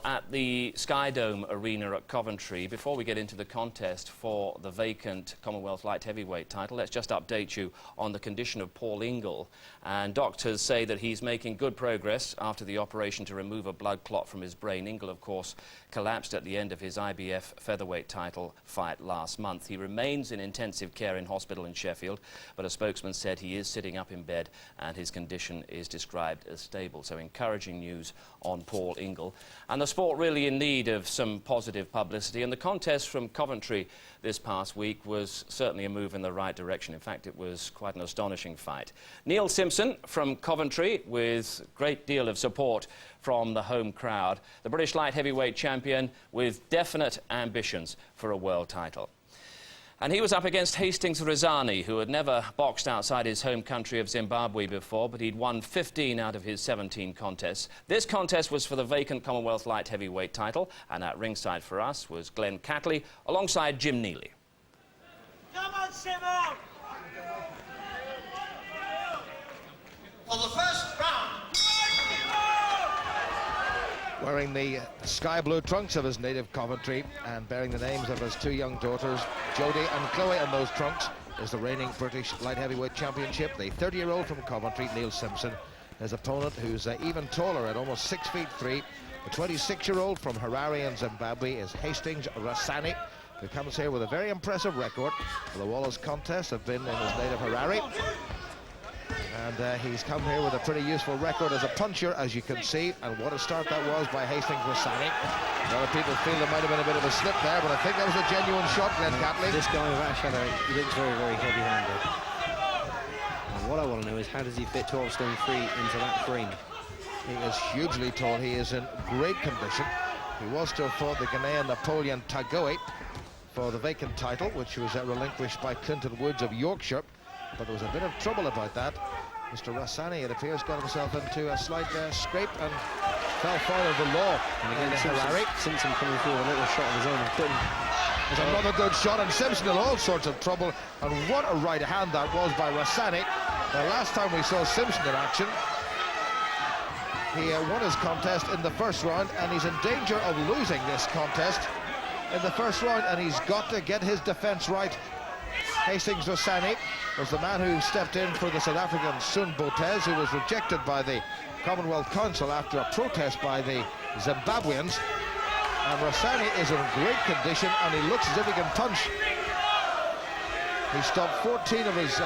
at the Sky Dome Arena at Coventry. Before we get into the contest for the vacant Commonwealth light heavyweight title, let's just update you on the condition of Paul Ingle. And doctors say that he's making good progress after the operation to remove a blood clot from his brain. Ingle, of course, collapsed at the end of his IBF featherweight title fight last month. He remains in intensive care in hospital in Sheffield, but a spokesman said he is sitting up in bed and his condition is described as stable. So encouraging news on Paul Ingle. And the sport really in need of some positive publicity, and the contest from Coventry this past week was certainly a move in the right direction. In fact, it was quite an astonishing fight. Neil Simpson from Coventry, with a great deal of support from the home crowd, the British light heavyweight champion with definite ambitions for a world title. And he was up against Hastings Rasani, who had never boxed outside his home country of Zimbabwe before, but he'd won 15 out of his 17 contests. This contest was for the vacant Commonwealth light heavyweight title, and at ringside for us was Glenn Catley alongside Jim Neely. Come on, Simon! For the first round. Wearing the sky blue trunks of his native Coventry and bearing the names of his two young daughters, Jodie and Chloe, on those trunks, is the reigning British light heavyweight championship. The 30-year-old from Coventry, Neil Simpson, his opponent, who's even taller at almost 6'3". The 26-year-old from Harare in Zimbabwe is Hastings Rasani, who comes here with a very impressive record. The Wallace contests have been in his native Harare. And he's come here with a pretty useful record as a puncher, as you can see, and what a start that was by Hastings Rasani. A lot of people feel there might have been a bit of a slip there, but I think that was a genuine shot, Glenn Catley. This guy with that shadow, he looks very, very heavy-handed. And what I want to know is, how does he fit 12 stone 3 into that frame? He is hugely tall. He is in great condition. He was to have fought the Ghanaian Napoleon Tagoe for the vacant title, which was relinquished by Clinton Woods of Yorkshire. But there was a bit of trouble about that. Mr. Rasani, it appears, got himself into a slight scrape and fell foul of the law. And again, Simpson coming through with a little shot of his own and couldn't. There's another good shot, and Simpson in all sorts of trouble. And what a right hand that was by Rasani. The last time we saw Simpson in action, he won his contest in the first round, and he's in danger of losing this contest in the first round, and he's got to get his defense right. Hastings Rasani was the man who stepped in for the South African Sun Botez, who was rejected by the Commonwealth Council after a protest by the Zimbabweans. And Rasani is in great condition, and he looks as if he can punch. He stopped 14 of his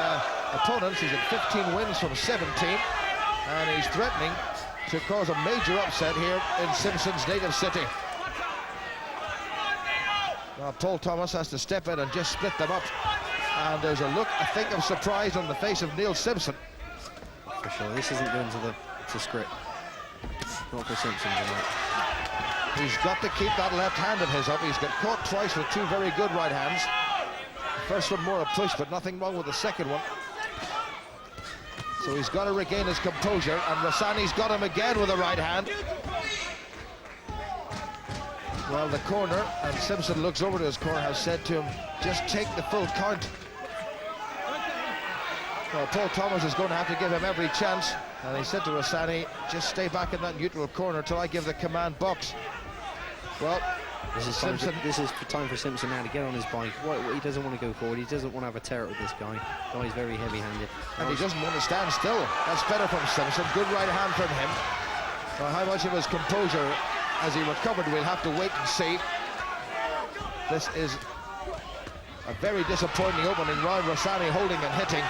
opponents. He's at 15 wins from 17, and he's threatening to cause a major upset here in Simpson's native city. Now Paul Thomas has to step in and just split them up. And there's a look, I think, of surprise on the face of Neil Simpson. For sure, this isn't going to script. Not for Simpson tonight. He's got to keep that left hand of his up. He's got caught twice with two very good right hands. The first one more a push, but nothing wrong with the second one. So he's got to regain his composure, and Rasani's got him again with a right hand. Well, the corner, and Simpson looks over to his corner, has said to him, just take the full count. Well, Paul Thomas is going to have to give him every chance, and he said to Rasani, just stay back in that neutral corner till I give the command box. Well, this is time for Simpson now to get on his bike. What he doesn't want to go forward. He doesn't want to have a tear with this guy. Guy's very heavy-handed. And he doesn't want to stand still. That's better from Simpson. Good right hand from him. Well, how much of his composure as he recovered, we'll have to wait and see. This is a very disappointing opening round. Rasani holding and hitting,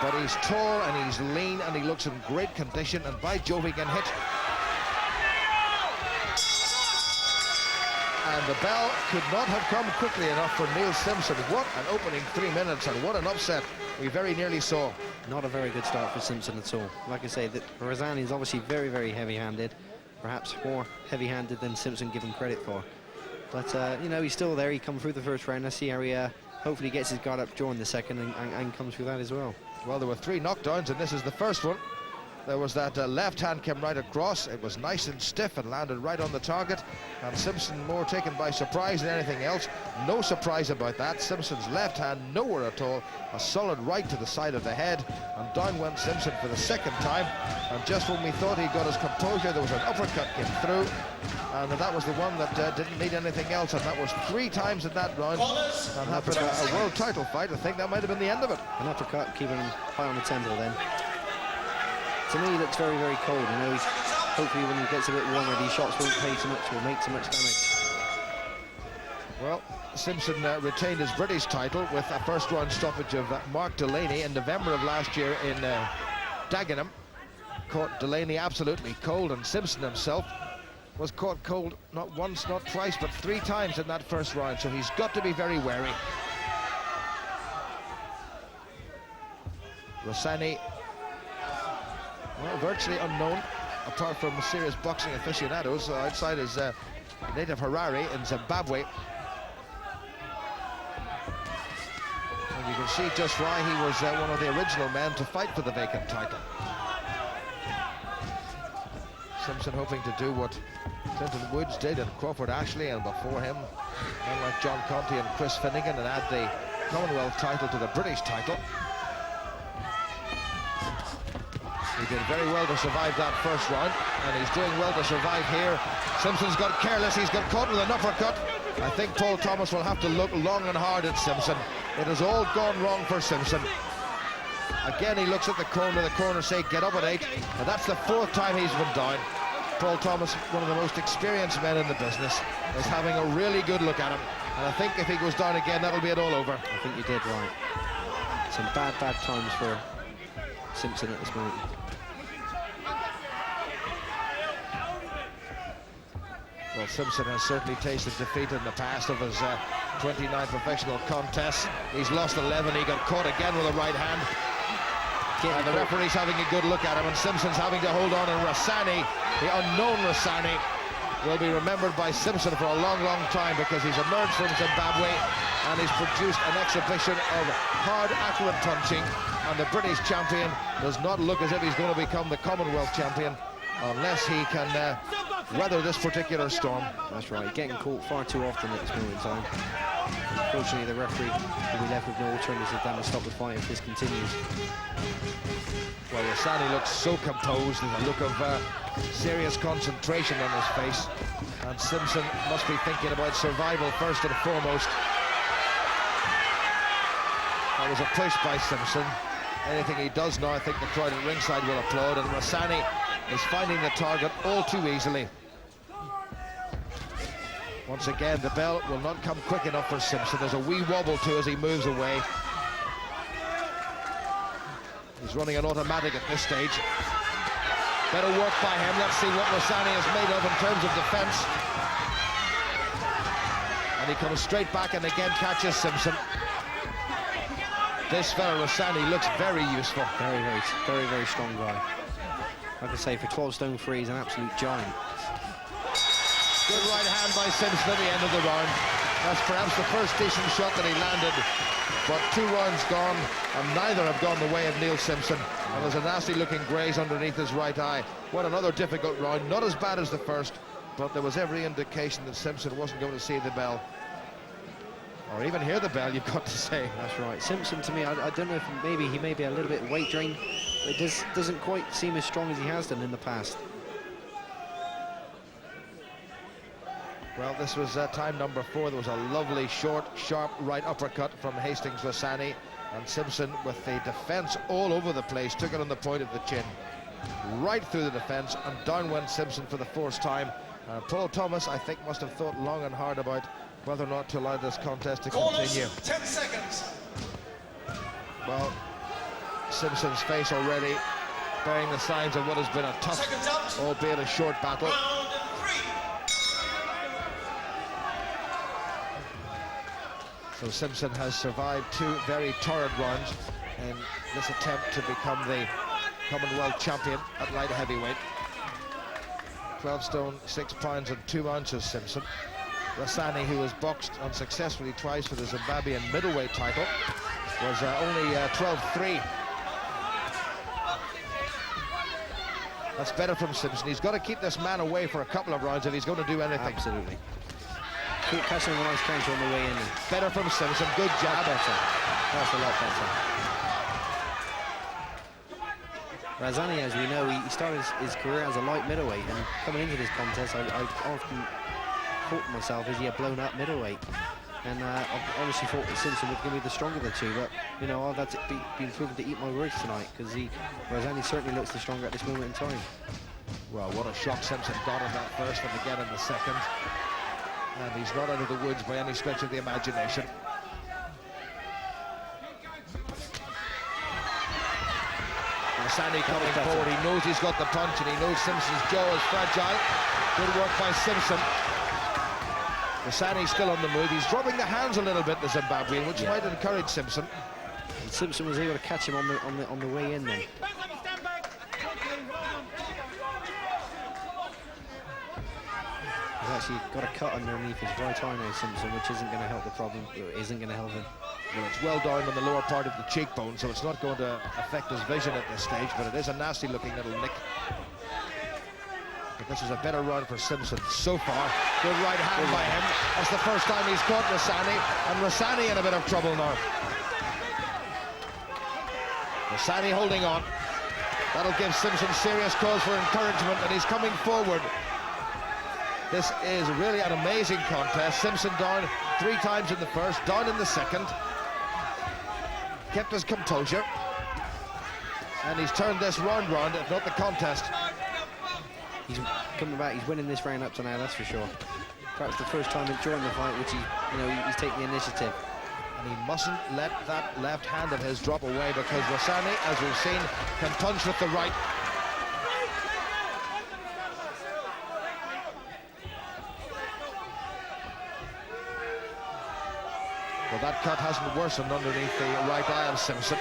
but he's tall and he's lean and he looks in great condition, and by Jove, he can hit. And the bell could not have come quickly enough for Neil Simpson. What an opening 3 minutes, and what an upset we very nearly saw. Not a very good start for Simpson at all. Like I say, Rasani is obviously very, very heavy-handed. Perhaps more heavy-handed than Simpson given credit for. But, you know, he's still there. He come through the first round. Let's see how he hopefully gets his guard up during the second and comes through that as well. Well, there were 3 knockdowns, and this is the first one. there was that left hand came right across. It was nice and stiff and landed right on the target, and Simpson more taken by surprise than anything else. No surprise about that. Simpson's left hand nowhere at all, a solid right to the side of the head, and down went Simpson for the second time. And just when we thought he got his composure, there was an uppercut came through, and that was the one that didn't need anything else, and that was 3 times in that round. And that been a world title fight. I think that might have been the end of it. An uppercut, keeping him high on the temple then. To me, he looks very, very cold. You know, hopefully when he gets a bit warmer, these shots won't pay so much or make so much damage. Well, Simpson retained his British title with a first-round stoppage of Mark Delaney in November of last year in Dagenham. Caught Delaney absolutely cold, and Simpson himself was caught cold not once, not twice, but 3 times in that first round, so he's got to be very wary. Rasani, well, virtually unknown, apart from serious boxing aficionados, outside his native Harare in Zimbabwe. And you can see just why he was one of the original men to fight for the vacant title. Simpson hoping to do what Clinton Woods did and Crawford Ashley, and before him men like John Conte and Chris Finnegan, and add the Commonwealth title to the British title. He did very well to survive that first round, and he's doing well to survive here. Simpson's got careless, he's got caught with an uppercut. I think Paul Thomas will have to look long and hard at Simpson. It has all gone wrong for Simpson. Again, he looks at the corner say, get up at 8, and that's the 4th time he's been down. Paul Thomas, one of the most experienced men in the business, is having a really good look at him, and I think if he goes down again, that'll be it all over. I think you did right. Some bad times for Simpson at this moment. Well, Simpson has certainly tasted defeat in the past of his 29 professional contests. He's lost 11, he got caught again with a right hand. And the referee's having a good look at him, and Simpson's having to hold on, and Rasani, the unknown Rasani, will be remembered by Simpson for a long, long time, because he's emerged from Zimbabwe and he's produced an exhibition of hard, accurate punching, and the British champion does not look as if he's going to become the Commonwealth champion unless he can weather this particular storm. That's right, getting caught far too often at this moment in time. Unfortunately, the referee will be left with no alternative than to stop the fight if this continues. Well, Rasani looks so composed, with a look of serious concentration on his face, and Simpson must be thinking about survival first and foremost. That was a push by Simpson. Anything he does now, I think the crowd at ringside will applaud, and Rasani is finding the target all too easily. Once again, the bell will not come quick enough for Simpson. There's a wee wobble too as he moves away. He's running an automatic at this stage. Better work by him. Let's see what Rasani is made of in terms of defense. And he comes straight back and again catches Simpson. This fella Rasani looks very useful. Very, very strong guy. Like I say, for 12 stone 3, he's an absolute giant. Good right hand by Simpson at the end of the round. That's perhaps the first decent shot that he landed. But 2 rounds gone, and neither have gone the way of Neil Simpson. And there's a nasty-looking graze underneath his right eye. What another difficult round. Not as bad as the first, but there was every indication that Simpson wasn't going to see the bell. Or even hear the bell, you've got to say. That's right. Simpson, to me, I don't know if maybe he may be a little bit weight drained. It doesn't quite seem as strong as he has done in the past. Well, this was time number 4. There was a lovely, short, sharp right uppercut from Hastings Rasani, and Simpson, with the defence all over the place, took it on the point of the chin. Right through the defence, and down went Simpson for the 4th time. Paul Thomas, I think, must have thought long and hard about whether or not to allow this contest to continue. 10 seconds. Well, Simpson's face already bearing the signs of what has been a tough, albeit a short battle. Round 3. So Simpson has survived 2 very torrid rounds in this attempt to become the Commonwealth champion at light heavyweight. 12 stone 6 pounds and 2 ounces Simpson. Rasani, who has boxed unsuccessfully twice for the Zimbabwean middleweight title, was only 12-3. That's better from Simpson. He's got to keep this man away for a couple of rounds if he's going to do anything. Absolutely. Keep catching a nice counter on the way in. Better from Simpson. Good jab. Better. That's a lot better. Rasani, as we know, he started his career as a light middleweight, and coming into this contest, I often thought to myself, is he a blown-up middleweight? And I honestly thought that Simpson was going to be the stronger of the two, but, you know, I've had to been proven to eat my words tonight, because Rasani certainly looks the stronger at this moment in time. Well, what a shock Simpson got in that first and again in the second. And he's not out of the woods by any stretch of the imagination. Rasani coming forward, he knows he's got the punch and he knows Simpson's jaw is fragile. Good work by Simpson. Rasani still on the move. He's dropping the hands a little bit, the Zimbabwean, which might encourage Simpson. And Simpson was able to catch him on the way in then. He's actually got a cut underneath his right eye now, Simpson, which isn't going to help the problem. Isn't going to help him. Well, it's well down on the lower part of the cheekbone, so it's not going to affect his vision at this stage, but it is a nasty-looking little nick. But this is a better round for Simpson so far. Good right hand by him. That's the first time he's caught Rasani, and Rasani in a bit of trouble now. Rasani holding on. That'll give Simpson serious cause for encouragement, and he's coming forward. This is really an amazing contest. Simpson down 3 times in the first, down in the second. Kept his composure. And he's turned this round, if not the contest. He's coming back, he's winning this round up to now, that's for sure. Perhaps the first time during the fight, which he's taking the initiative. And he mustn't let that left hand of his drop away, because Rasani, as we've seen, can punch with the right. Well, that cut hasn't worsened underneath the right eye of Simpson.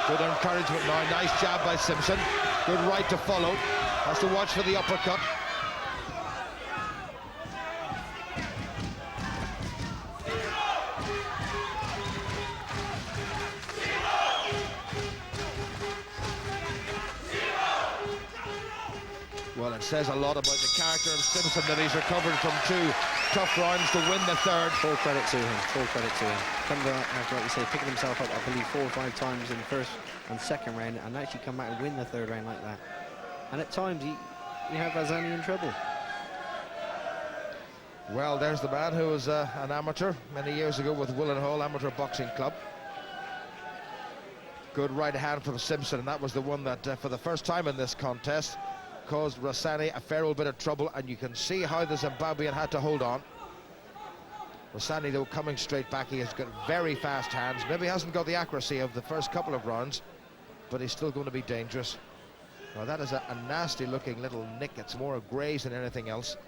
Good encouragement now. Nice jab by Simpson. Good right to follow. Has to watch for the uppercut. Well, it says a lot about the character of Simpson that he's recovered from 2 tough rounds to win the third. Full credit to him, full credit to him. Coming back after, like you say, picking himself up, I believe, 4 or 5 times in the first and second round, and actually come back and win the third round like that. And at times, you have Rasani in trouble. Well, there's the man who was an amateur many years ago with Willenhall Amateur Boxing Club. Good right hand from Simpson, and that was the one that, for the first time in this contest, caused Rasani a fair old bit of trouble, and you can see how the Zimbabwean had to hold on. Rasani, though, coming straight back, he has got very fast hands. Maybe hasn't got the accuracy of the first couple of rounds, but he's still going to be dangerous. Now, that is a nasty-looking little nick. It's more a graze than anything else,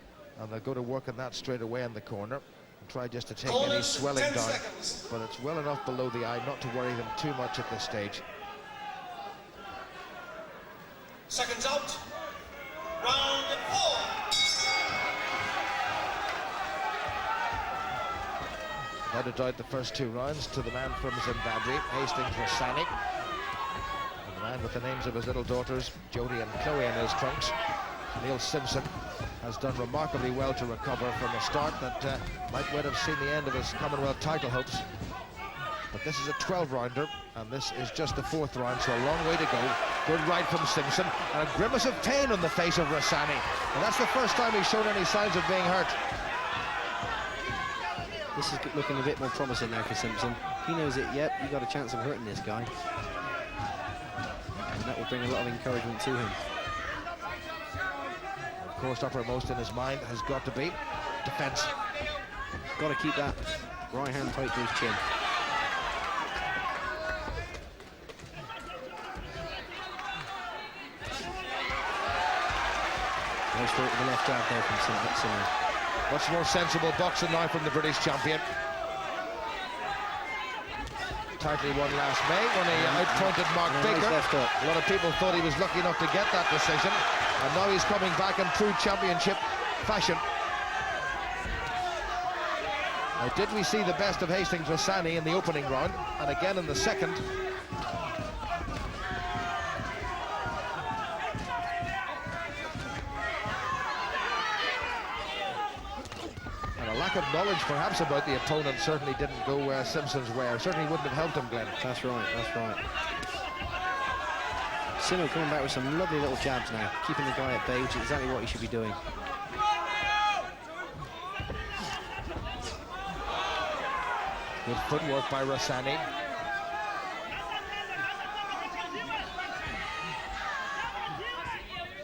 and they'll go to work on that straight away in the corner and try just to take any swelling down. Seconds. But it's well enough below the eye not to worry them too much at this stage. Seconds out. Round 4. Without a doubt, the first 2 rounds to the man from Zimbabwe, Hastings Rasani. And the man with the names of his little daughters, Jodie and Chloe, in his trunks. Neil Simpson has done remarkably well to recover from a start that might well have seen the end of his Commonwealth title hopes. But this is a 12-rounder, and this is just the 4th round, so a long way to go. Good right from Simpson, and a grimace of pain on the face of Rasani. And that's the first time he's shown any signs of being hurt. This is looking a bit more promising now for Simpson. He knows it, yep, you got a chance of hurting this guy. And that will bring a lot of encouragement to him. Of course, uppermost in his mind has got to be defense. Got to keep that right hand tight to his chin. Nice work with the left jab there from Simpson. Much more sensible boxing now from the British champion. Tightly won last May when he outpointed Mark Baker. A lot of people thought he was lucky enough to get that decision, and now he's coming back in true championship fashion. Now, did we see the best of Hastings Rasani in the opening round, and again in the second? lack of knowledge perhaps about the opponent certainly didn't go Simpson's way, or certainly wouldn't have helped him, Glenn. That's right, that's right. Sino coming back with some lovely little jabs now, keeping the guy at bay, which is exactly what he should be doing. Good footwork by Rasani.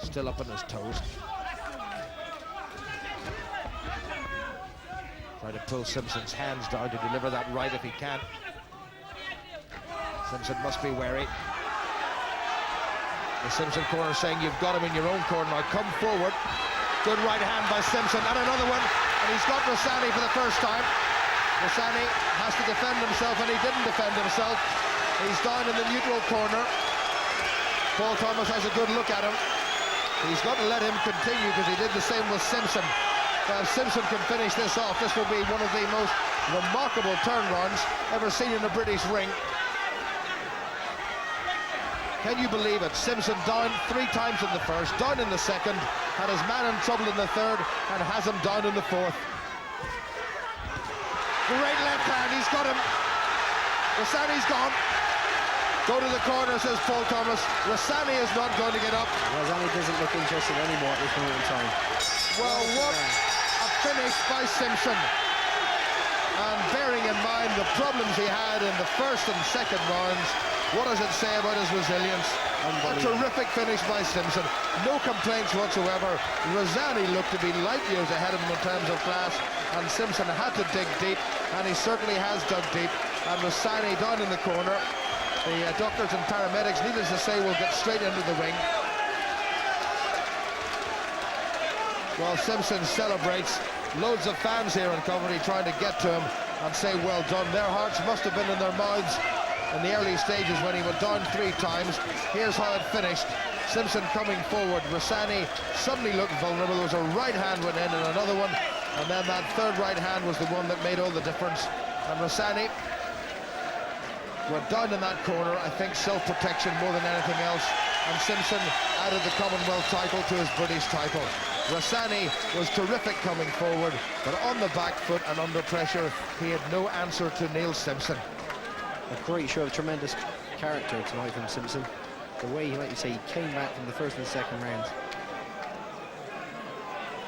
Still up on his toes. Try to pull Simpson's hands down to deliver that right if he can. Simpson must be wary. The Simpson corner saying you've got him in your own corner, now come forward. Good right hand by Simpson, and another one, and he's got Rasani for the first time. Rasani has to defend himself, and he didn't defend himself. He's down in the neutral corner. Paul Thomas has a good look at him. He's got to let him continue, because he did the same with Simpson. If Simpson can finish this off, this will be one of the most remarkable turnarounds ever seen in a British ring. Can you believe it? Simpson down 3 times in the first, down in the second, had his man in trouble in the third, and has him down in the fourth. Great left hand, he's got him. Rasani's gone. Go to the corner, says Paul Thomas. Rasani is not going to get up. Rasani doesn't look interested anymore at this moment in time. Well, what a finish by Simpson. And bearing in mind the problems he had in the first and second rounds, what does it say about his resilience? A terrific finish by Simpson. No complaints whatsoever. Rasani looked to be light years ahead of him in terms of class, and Simpson had to dig deep, and he certainly has dug deep. And Rasani down in the corner. The doctors and paramedics, needless to say, will get straight into the ring. While Simpson celebrates, loads of fans here in Coventry trying to get to him and say well done. Their hearts must have been in their mouths in the early stages when he went down 3 times. Here's how it finished. Simpson coming forward. Rasani suddenly looked vulnerable. There was a right hand went in and another one, and then that third right hand was the one that made all the difference. And Rasani went down in that corner, I think self-protection more than anything else, and Simpson added the Commonwealth title to his British title. Rasani was terrific coming forward, but on the back foot and under pressure, he had no answer to Neil Simpson. A great show of tremendous character tonight from Simpson. The way, like you say, he came back from the first and second rounds.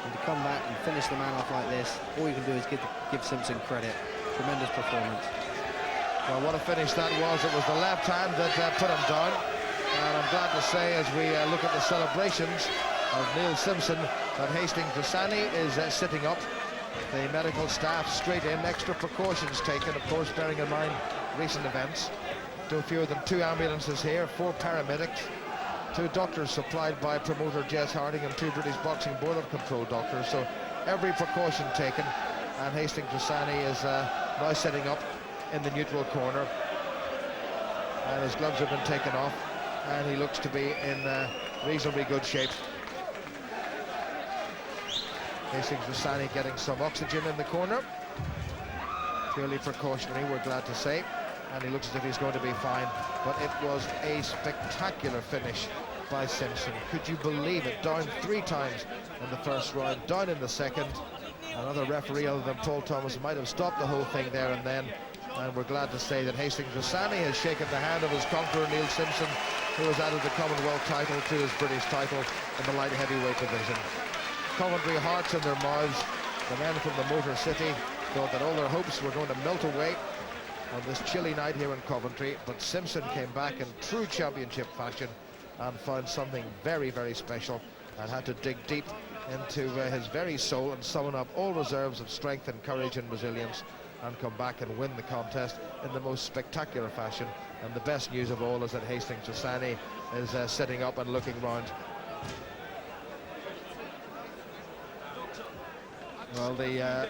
And to come back and finish the man off like this, all you can do is give Simpson credit. Tremendous performance. Well, what a finish that was. It was the left hand that put him down. And I'm glad to say, as we look at the celebrations of Neil Simpson, that Hastings Rasani is sitting up. The medical staff straight in, extra precautions taken, of course, bearing in mind recent events. No fewer than 2 ambulances here, 4 paramedics, 2 doctors supplied by promoter Jess Harding, and 2 British Boxing Board of Control doctors. So every precaution taken, and Hastings Rasani is now sitting up in the neutral corner, and his gloves have been taken off, and he looks to be in reasonably good shape. Hastings Rasani getting some oxygen in the corner, purely precautionary, we're glad to say, and he looks as if he's going to be fine. But it was a spectacular finish by Simpson. Could you believe it? Down 3 times in the first round, down in the second. Another referee other than Paul Thomas might have stopped the whole thing there and then. And we're glad to say that Hastings Rasani has shaken the hand of his conqueror Neil Simpson, who has added the Commonwealth title to his British title in the light heavyweight division. Coventry hearts in their mouths. The men from the Motor City thought that all their hopes were going to melt away on this chilly night here in Coventry, but Simpson came back in true championship fashion and found something very, very special, and had to dig deep into his very soul and summon up all reserves of strength and courage and resilience, and come back and win the contest in the most spectacular fashion. And the best news of all is that Hastings Rasani is sitting up and looking round. Well, the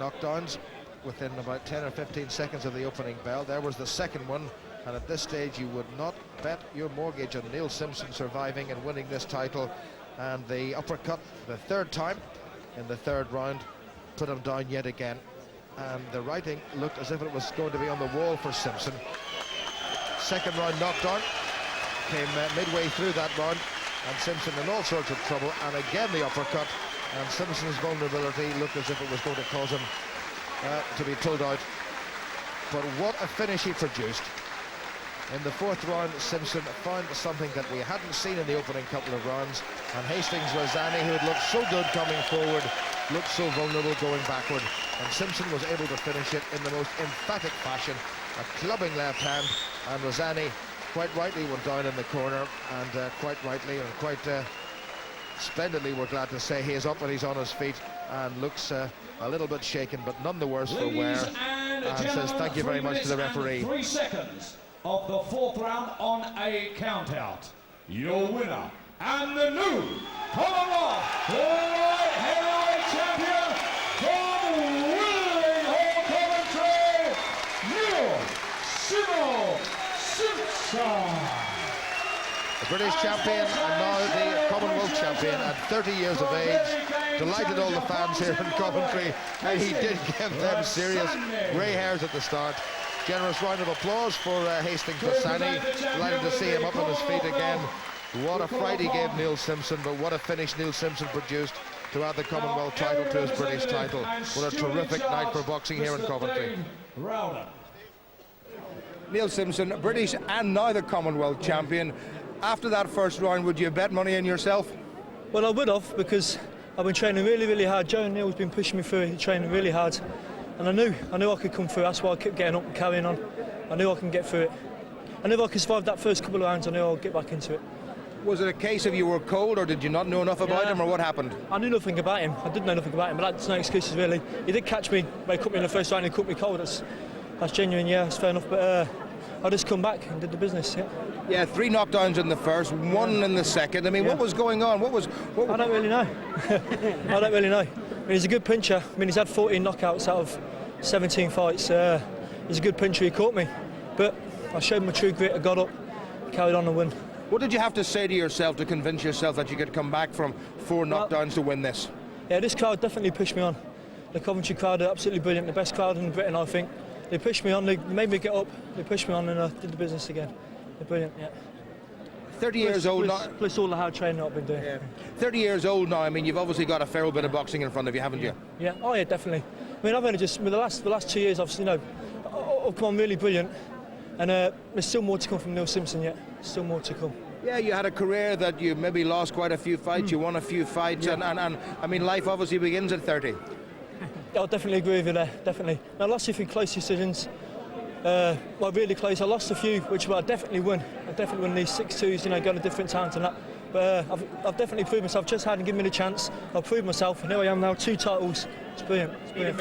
knockdowns within about 10 or 15 seconds of the opening bell. There was the second one, and at this stage you would not bet your mortgage on Neil Simpson surviving and winning this title. And the uppercut the 3rd time in the 3rd round put him down yet again, and the writing looked as if it was going to be on the wall for Simpson. Second round knockdown came midway through that round, and Simpson in all sorts of trouble, and again the uppercut, and Simpson's vulnerability looked as if it was going to cause him to be pulled out. But what a finish he produced. In the fourth round, Simpson found something that we hadn't seen in the opening couple of rounds, and Hastings Rasani, who had looked so good coming forward, looked so vulnerable going backward, and Simpson was able to finish it in the most emphatic fashion, a clubbing left hand, and Rasani quite rightly went down in the corner, and quite rightly and quite splendidly, we're glad to say, he is up and he's on his feet and looks a little bit shaken, but none the worse for wear, and says thank you very much to the referee. 3 seconds of the fourth round on a count-out. Your winner and the new Commonwealth Light Heavyweight Champion from Willing Hall, Coventry, Neil Simpson. The British champion and now the Commonwealth champion at 30 years of age. Delighted all the fans here in Coventry, and he did give them serious grey hairs at the start. Generous round of applause for Hastings Rasani. Delighted to see him up on his feet again. What a fright he gave Neil Simpson, but what a finish Neil Simpson produced to add the Commonwealth title to his British title. What a terrific night for boxing here in Coventry. Neil Simpson, British and now the Commonwealth champion. After that first round, would you bet money in yourself? Well, I would have, because I've been training really, really hard. Joe and Neil has been pushing me through, training really hard. And I knew I could come through. That's why I kept getting up and carrying on. I knew I can get through it. I knew if I could survive that first couple of rounds, I knew I'd get back into it. Was it a case of you were cold, or did you not know enough about him, or what happened? I knew nothing about him. I didn't know nothing about him, but that's no excuses really. He did catch me, but he caught me in the first round. He caught me cold. That's genuine. Yeah, that's fair enough. But I just come back and did the business. Yeah. Yeah, 3 knockdowns in the first, 1 in the second. I mean, what was going on? I don't really know. I don't really know. I mean, he's a good pincher. I mean, he's had 14 knockouts out of 17 fights. He's a good pincher. He caught me, but I showed my true grit. I got up, carried on and win. What did you have to say to yourself to convince yourself that you could come back from 4 knockdowns to win this? Yeah, this crowd definitely pushed me on. The Coventry crowd are absolutely brilliant. The best crowd in Britain, I think. They pushed me on. They made me get up. They pushed me on, and I did the business again. They're brilliant. Yeah. 30 years old now. Plus all the hard training I've been doing. Yeah. 30 years old now. I mean, you've obviously got a fair bit of boxing in front of you, haven't you? Yeah. Oh yeah, definitely. I mean, I've only just the last 2 years. I've I've come on really brilliant, and there's still more to come from Neil Simpson yet. Still more to come. Yeah, you had a career that you maybe lost quite a few fights. You won a few fights, and I mean, life obviously begins at 30. I'll definitely agree with you there. Definitely. I lost a few close decisions. Really close. I lost a few, which I definitely won. I definitely won these 6-2s, going to different towns and that. But I've definitely proved myself. Just hadn't given me the chance. I've proved myself, and here I am now, 2 titles. It's brilliant. It's brilliant.